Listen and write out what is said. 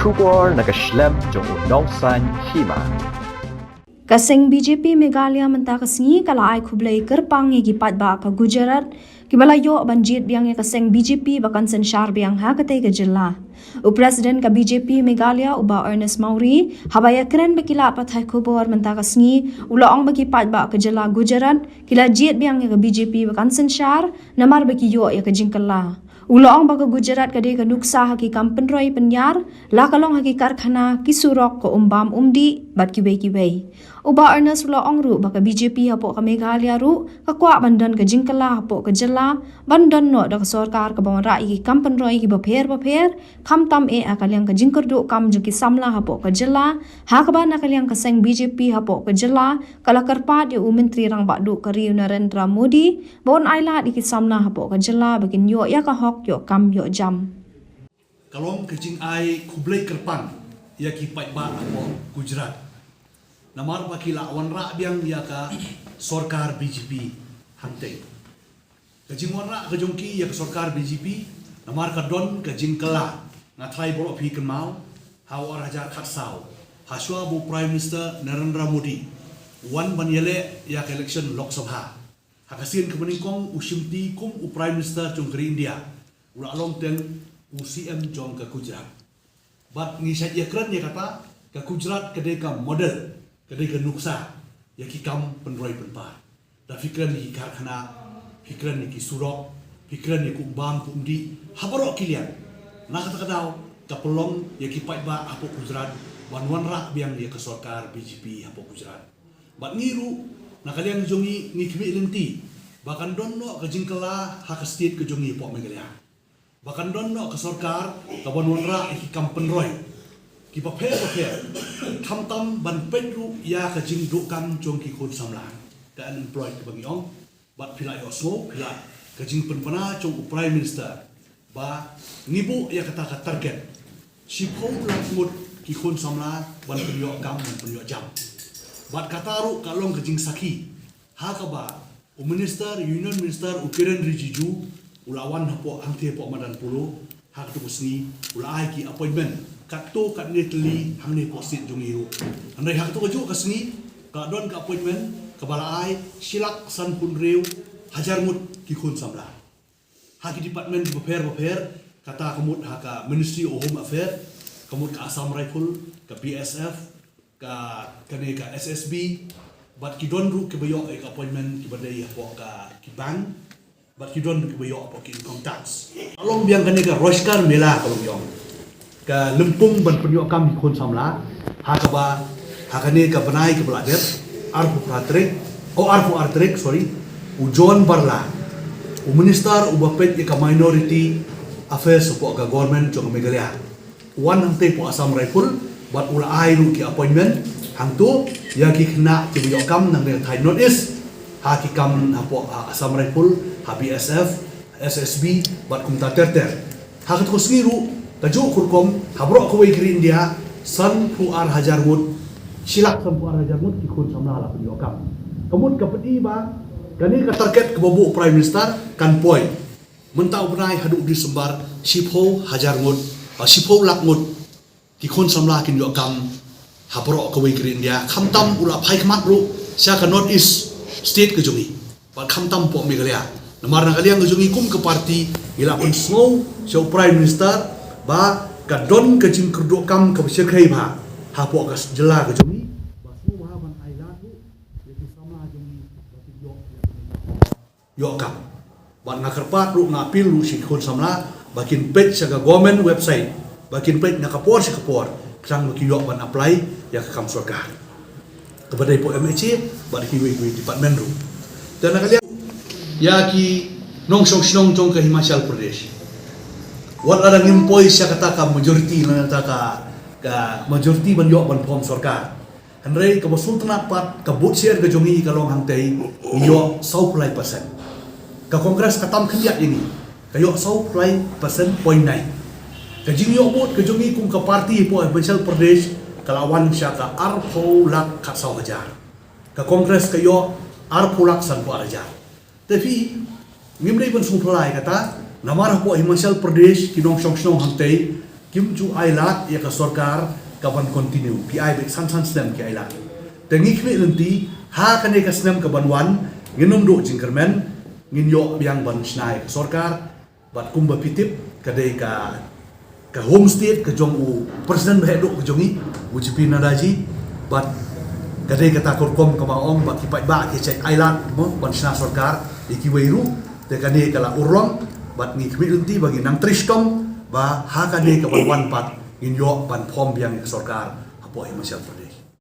Shubor nakaslem jong nongsan hima. Kaseng BJP Meghalaya menta kasingi kala ai khublai kerpang gi patba ka Gujarat kibalayo banjit biang kaseng BJP bakan senshar biang ha katai ke jilla. Presiden ka BJP Meghalaya uba Ernest Mauri habaya keren bekila pathai khubor menta kasingi ulaong bagi patba ke jilla Gujarat kila jit biang ka BJP bakan senshar namar bagi yo ya ke jingkala. Ulaong baga Gujarat kade ka nuksa haki kampen roi penyar lakalong haki karkhana kisurok ko umbam umdi bat kibai. Uba Ernest ulaong ru baga BJP hapo ka Meghalaya ru kakwa bandan ka jingkala hapo ka jela bandan no da sarkar ka bawan rai ki kampen roi ki bapher kham tam e akalyang ka jingkerdu kam juki samla hapo ka jela hakba nakalyang ka seng BJP hapo ka jela kala karpat ya menteri rang bakdu ka Riu Narendra Modi bon aila di ki samla hapo ka jela bagin yo ya ka yo kam yo jam. Kalong kecing ai kublai kerpan ya ki pai ba apo Gujarat. Namar baki lawan ra biang ya ka sarkar BJP hangtei. Kecing wan ra kejongki ya ka sarkar BJP namar ka don kejing kela ngathai boro phi kemau hau raja khatsau. Haswa bu Prime Minister Narendra Modi wan banyele ya ka election Lok Sabha. Hakasin kemeningkong usimti kum u Prime Minister jong India. Ula long ten UCM jong ke Gujarat. Bat ngisat ya keren ya kata ke Gujarat kedai ka model, kedai ka nuksa ya ki kam penroi penpar. Da fikran ni karkhana, fikran ni ki surok, fikran ni ku bam ku umdi, habarok kilian. Nah kata kadau ka pelong ya ki pai ba apo Gujarat, wan ra biang dia ke sarkar BJP apo Gujarat. Bat ngiru nak kalian jongi ngikmi lenti, bahkan donno ke jingkala hak state ke jongi pok Meghalaya. Bahkan donno ke sarkar kawan wanra ki kampen roi ki paper tham tam ban pedru ya ka jing du kam jong ki khun samla ka unemployed ke bangi ong bat philai osmo phila ka jing penpana jong Prime Minister ba ngibu ya kata ka target si phou lakmut ki khun samla ban penyo kam ban penyo jam bat kataru kalong ka jing saki ha ka ba Minister Union Minister Kiren Rijiju ulawan hapo hangte po madan pulo hak tu kusni ulai ki appointment katto kat netli hangne posit jungiu andai hak tu kaju kasni ka don ka appointment ka balai silak san pun reu hajar mut ki khun samla haki department beper kata kemut haka Ministry of Home Affairs kemut ka Assam Rifle ka BSF ka kane ka SSB bat ki don ru ke bayo ka appointment ki badai hapo ka ki bank but you don't bayo apa ki income tax along biang kane ka roshkar mela kalong yong ka lempung ban penyo kam di khon samla ha ka ba ha kane ka banai ke belajar arfu artrek sorry ujon barla u minister u bapet ka minority affairs po ka government jong Meghalaya wan hangte po Assam Rifle but ula ai ru ki appointment hangtu ya ki khna ki bayo kam nang Thai North East ha ki kam hapo Assam Rifle HBSF, SSB, bat kumta terter. Hakat ko sengiru, tajuk kurkom, habrok ko wei India, san puar hajar mut, silak san puar hajar mut, kikun samla ala penyokam. Kemudian kapeti ba, kani ka target ke bobo Prime Minister, kan poi. Mentau benai haduk di sembar, sipho hajar mut, sipho lak mut, kikun samla kin yokam, habrok ko wei India, kamtam ula pai kemat ru, siya ka North East State ke jungi, bat kamtam po Meghalaya. Namar nak kalian ngejungi kum ke parti ila pun snow show Prime Minister ba ka don ke jing kerduk kam ke besir kai ba ha po ka jela ke jungi ba semua ba ban aila tu yaitu sama jungi yo kam ban ngakerpat ru ngapil lu si khon samla bakin page sa government website bakin page na kapor si kapor sang ki yo ban apply ya ke kam sarkar kepada ipo MHC ba ki wi department ru dan kalian ya ki nong song jong ke Himachal Pradesh. Wat ada ngimpoi siya kata ka majority na ka majority ban yo ban pom sarkar. Handrei ka basultanat pat ka butser ka jongi ka long hangtei yo 100%. Ka kongres katam khliat ini ka yo 100.9. Ka jing yo bot ka jongi kum ka parti po Himachal Pradesh kalawan siya ka arpo lak khatsau hajar. Ka kongres ka yo arpo lak san po hajar. Tapi ngimdai pun sumpelai kata namar po Himachal Pradesh kinong song hangtei kim chu ailat ya ka sorkar kaban continue pi ai be san snem ki ailat tengi khmi lenti ha kane ka snem ka banwan nginum do jingkermen ngin yo biang ban snai sorkar bat kumba pitip kadai ka homestay ka jong u president bedo ka jongi ujipi nadaji bat kadai kata korkom ka maong bat ki ba ki check ailat mo ban sna sorkar iki weiru te kane kala urong bat ni khmi lenti bagi nang tristom ba ha kane ka banwan pat ngin yo ban phom biang sorkar apo hi masal